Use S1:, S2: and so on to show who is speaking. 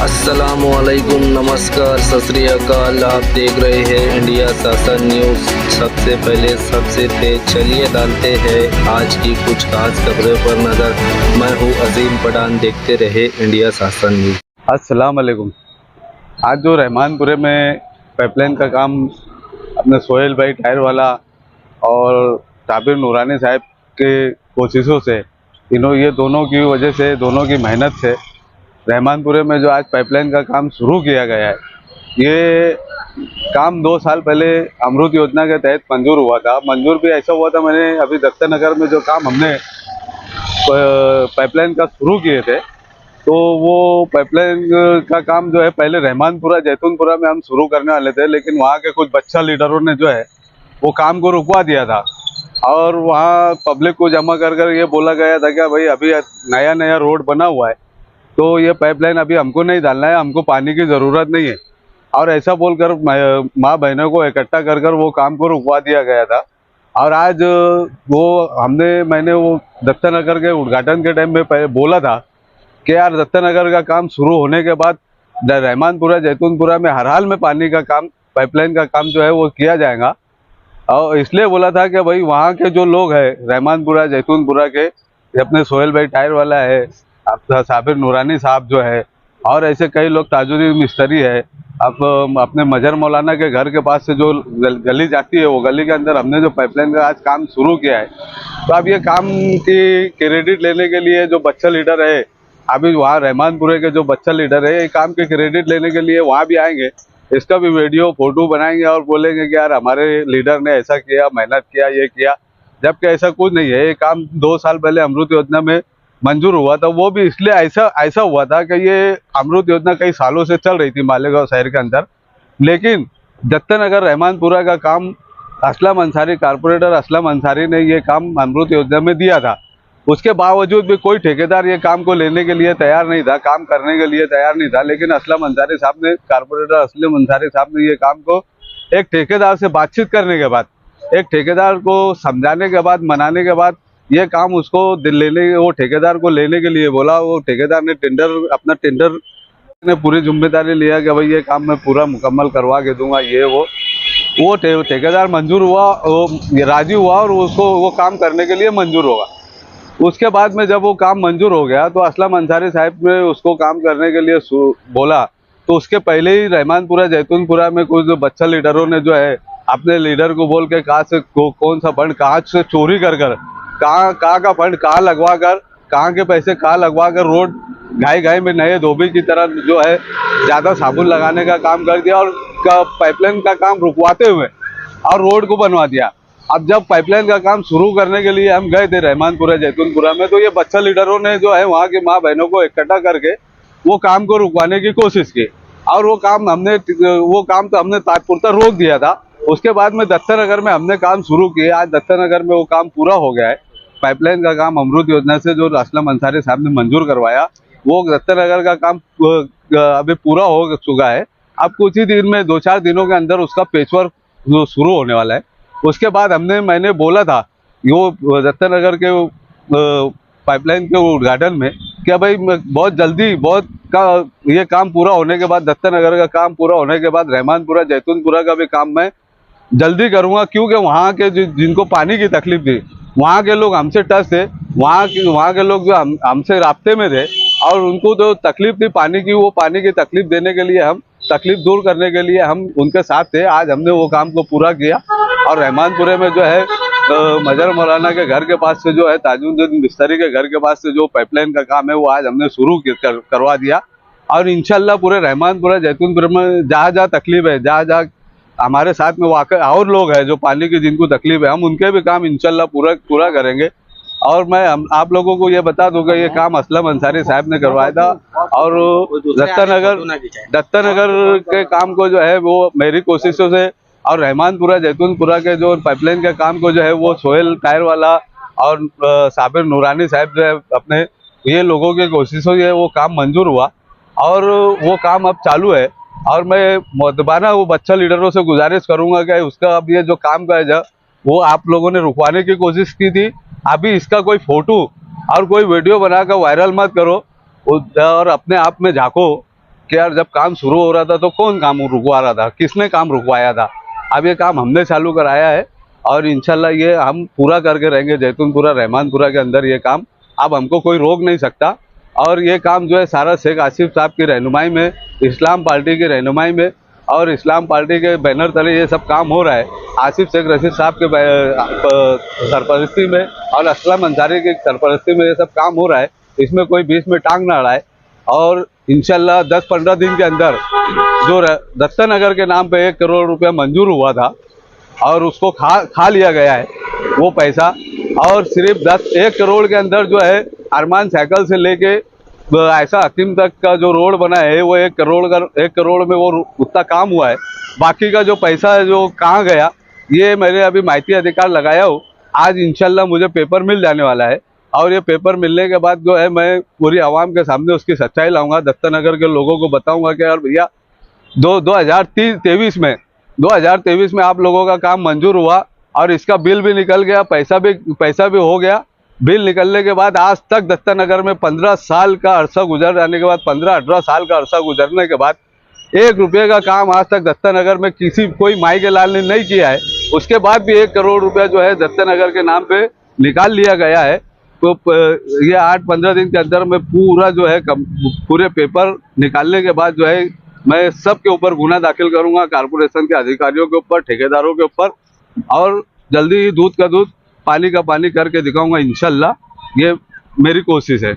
S1: अस्सलामुअलैकुम, नमस्कार, सत श्री अकाल। आप देख रहे हैं इंडिया शासन न्यूज़। सबसे पहले सबसे तेज चलिए डालते हैं आज की कुछ खास खबरों पर नज़र। मैं हूँ अजीम पठान, देखते रहे इंडिया शासन न्यूज़।
S2: अस्सलाम वालेकुम। आज जो रहमानपुरे में पाइपलाइन का काम अपने सोहेल भाई टायर वाला और साबिर नूरानी साहब के कोशिशों से ये दोनों की वजह से, दोनों की मेहनत से रहमानपुरे में जो आज पाइपलाइन का काम शुरू किया गया है, ये काम 2 साल पहले अमृत योजना के तहत मंजूर हुआ था। मंजूर भी ऐसा हुआ था, मैंने अभी दत्ता नगर में जो काम हमने पाइपलाइन का शुरू किए थे, तो वो पाइपलाइन का काम जो है पहले रहमानपुरा जैतूनपुरा में हम शुरू करने वाले थे, लेकिन वहाँ के कुछ बच्चा लीडरों ने जो है वो काम को रुकवा दिया था। और वहाँ पब्लिक को जमा कर कर ये बोला गया था कि भाई अभी नया नया रोड बना हुआ है, तो ये पाइपलाइन अभी हमको नहीं डालना है, हमको पानी की ज़रूरत नहीं है। और ऐसा बोलकर माँ बहनों को इकट्ठा कर कर वो काम को रुकवा दिया गया था। और आज मैंने वो दत्ता नगर के उद्घाटन के टाइम में बोला था कि यार दत्ता नगर का काम शुरू होने के बाद रहमानपुरा जैतूनपुरा में हर हाल में पानी का काम, पाइपलाइन का काम जो है वो किया जाएगा। और इसलिए बोला था कि भाई वहाँ के जो लोग हैं रहमानपुरा जैतूनपुरा के, अपने सोहेल भाई टायर वाला है, साबिर नूरानी साहब जो है, और ऐसे कई लोग, ताजुद्दीन मिस्त्री है, अब अपने मजहर मौलाना के घर के पास से जो गली जाती है, वो गली के अंदर हमने जो पाइपलाइन का आज काम शुरू किया है। तो अब ये काम की क्रेडिट लेने के लिए जो बच्चा लीडर है, अभी वहाँ रहमानपुरे के जो बच्चा लीडर है, ये काम के क्रेडिट लेने के लिए वहाँ भी आएंगे, इसका भी वीडियो फोटो बनाएंगे और बोलेंगे कि यार हमारे लीडर ने ऐसा किया, मेहनत किया, ये किया। जबकि ऐसा कुछ नहीं है। ये काम 2 साल पहले अमृत योजना में मंजूर हुआ था। वो भी इसलिए ऐसा हुआ था कि ये अमृत योजना कई सालों से चल रही थी मालेगांव शहर के अंदर, लेकिन दत्ता नगर रहमानपुरा का काम असलम अंसारी, कारपोरेटर असलम अंसारी ने ये काम अमृत योजना में दिया था। उसके बावजूद भी कोई ठेकेदार ये काम को लेने के लिए तैयार नहीं था, काम करने के लिए तैयार नहीं था। लेकिन असलम अंसारी साहब ने, कारपोरेटर असलम अंसारी साहब ने ये काम को एक ठेकेदार से बातचीत करने के बाद, एक ठेकेदार को समझाने के बाद, मनाने के बाद ये काम उसको वो ठेकेदार को लेने के लिए बोला। वो ठेकेदार ने अपना टेंडर ने पूरी जिम्मेदारी लिया कि भाई ये काम मैं पूरा मुकम्मल करवा के दूंगा, ये वो ठेकेदार मंजूर हुआ, वो राजी हुआ और उसको वो काम करने के लिए मंजूर होगा। उसके बाद में जब वो काम मंजूर हो गया तो असलम अंसारी साहब ने उसको काम करने के लिए बोला, तो उसके पहले ही रहमानपुरा जैतूनपुरा में कुछ बच्चा लीडरों ने जो है अपने लीडर को बोल के कहाँ से कौन सा फंड कहाँ से चोरी कर कहाँ का फंड कहाँ लगवा कर, कहाँ के पैसे कहाँ लगवा कर रोड घाई में नए धोबी की तरह जो है ज़्यादा साबुन लगाने का काम कर दिया और पाइपलाइन का काम रुकवाते हुए और रोड को बनवा दिया। अब जब पाइपलाइन का काम शुरू करने के लिए हम गए थे रहमानपुरा जैतूनपुरा में, तो ये बच्चा लीडरों ने जो है वहाँ की माँ बहनों को इकट्ठा करके वो काम को रुकवाने की कोशिश की और वो काम तो हमने तात्पुरता रोक दिया था। उसके बाद में दत्ता नगर में हमने काम शुरू किया। आज दत्ता नगर में वो काम पूरा हो गया है। पाइपलाइन का काम अमृत योजना से जो असलम अंसारी साहब ने मंजूर करवाया, वो दत्ता नगर का काम अभी पूरा हो चुका है। अब कुछ ही दिन में, 2-4 दिनों के अंदर उसका पेचवर्क जो शुरू होने वाला है। उसके बाद मैंने बोला था वो दत्ता नगर के पाइपलाइन के उद्घाटन में कि भाई बहुत जल्दी ये काम पूरा होने के बाद, दत्ता नगर का काम पूरा होने के बाद रहमानपुरा जैतूनपुरा का भी काम मैं जल्दी करूंगा, क्योंकि वहाँ के जिनको पानी की तकलीफ थी, वहाँ के लोग हमसे टच थे, वहाँ के लोग जो हमसे राब्ते में थे और उनको जो तकलीफ थी पानी की, वो पानी की तकलीफ देने के लिए, हम तकलीफ दूर करने के लिए हम उनके साथ थे। आज हमने वो काम को पूरा किया और रहमानपुरे में जो है मजहर मौलाना के घर के पास से जो है, ताजुद्दीन मिस्त्री के घर के पास से जो पाइपलाइन का काम है वो आज हमने शुरू करवा दिया। और इंशाल्लाह पूरे रहमानपुरा जैतूनपुरा में जहाँ जहाँ तकलीफ है, जहाँ जहाँ हमारे साथ में वाकई और लोग हैं जो पानी की जिनको तकलीफ है, हम उनके भी काम इंशाल्लाह पूरा करेंगे। और मैं आप लोगों को ये बता दूंगा, ये काम असलम अंसारी साहब ने करवाया था और दत्ता नगर के काम को जो है वो मेरी कोशिशों से, और रहमानपुरा जैतूनपुरा के जो पाइपलाइन के काम को जो है वो सोहेल टायर वाला और साबिर नूरानी साहब जो है, अपने ये लोगों की कोशिशों से वो काम मंजूर हुआ और वो काम अब चालू है। और मैं मुतबाना वो बच्चा लीडरों से गुजारिश करूंगा कि उसका अब ये जो काम का है वो आप लोगों ने रुकवाने की कोशिश की थी, अभी इसका कोई फोटो और कोई वीडियो बनाकर वायरल मत करो और अपने आप में झांको कि यार जब काम शुरू हो रहा था तो कौन काम रुकवा रहा था, किसने काम रुकवाया था। अब ये काम हमने चालू कराया है और इंशाल्लाह ये हम पूरा करके रहेंगे। जैतूनपुरा रहमानपुरा के अंदर ये काम अब हमको कोई रोक नहीं सकता। और ये काम जो है सारा शेख आसिफ साहब की रहनुमाई में, इस्लाम पार्टी की रहनुमाई में और इस्लाम पार्टी के बैनर तले ये सब काम हो रहा है। आसिफ शेख रशीद साहब के सरपरस्ती में और असलम अंसारी की सरपरस्ती में ये सब काम हो रहा है। इसमें कोई बीच में टांग ना अड़ाए और इंशाल्लाह 10-15 दिन के अंदर जो दत्तानगर के नाम पे 1 करोड़ रुपया मंजूर हुआ था और उसको खा लिया गया है वो पैसा। और सिर्फ 1 करोड़ के अंदर जो है अरमान साइकिल से लेके ऐसा हकीम तक का जो रोड बना है वो 1 करोड़ में वो उतना काम हुआ है। बाकी का जो पैसा है जो कहाँ गया ये मैंने अभी माहिती अधिकार लगाया हूँ। आज इंशाल्लाह मुझे पेपर मिल जाने वाला है और ये पेपर मिलने के बाद जो है मैं पूरी आवाम के सामने उसकी सच्चाई लाऊंगा। दत्तानगर के लोगों को बताऊंगा कि यार भैया 2023 में आप लोगों का काम मंजूर हुआ और इसका बिल भी निकल गया, पैसा भी हो गया। बिल निकलने के बाद आज तक दत्तानगर में 15 साल का अरसा गुजर जाने के बाद, 15-18 साल का अरसा गुजरने के बाद 1 रुपये का काम आज तक दत्तानगर में कोई माई के लाल ने नहीं किया है। उसके बाद भी 1 करोड़ रुपया जो है दत्तानगर के नाम पे निकाल लिया गया है। तो ये 8-15 दिन के अंदर में पूरा जो है पूरे पेपर निकालने के बाद जो है मैं सबके ऊपर गुना दाखिल करूंगा, कारपोरेशन के अधिकारियों के ऊपर, ठेकेदारों के ऊपर, और जल्दी ही दूध का दूध पानी का पानी करके दिखाऊंगा इंशाल्लाह। ये मेरी कोशिश है।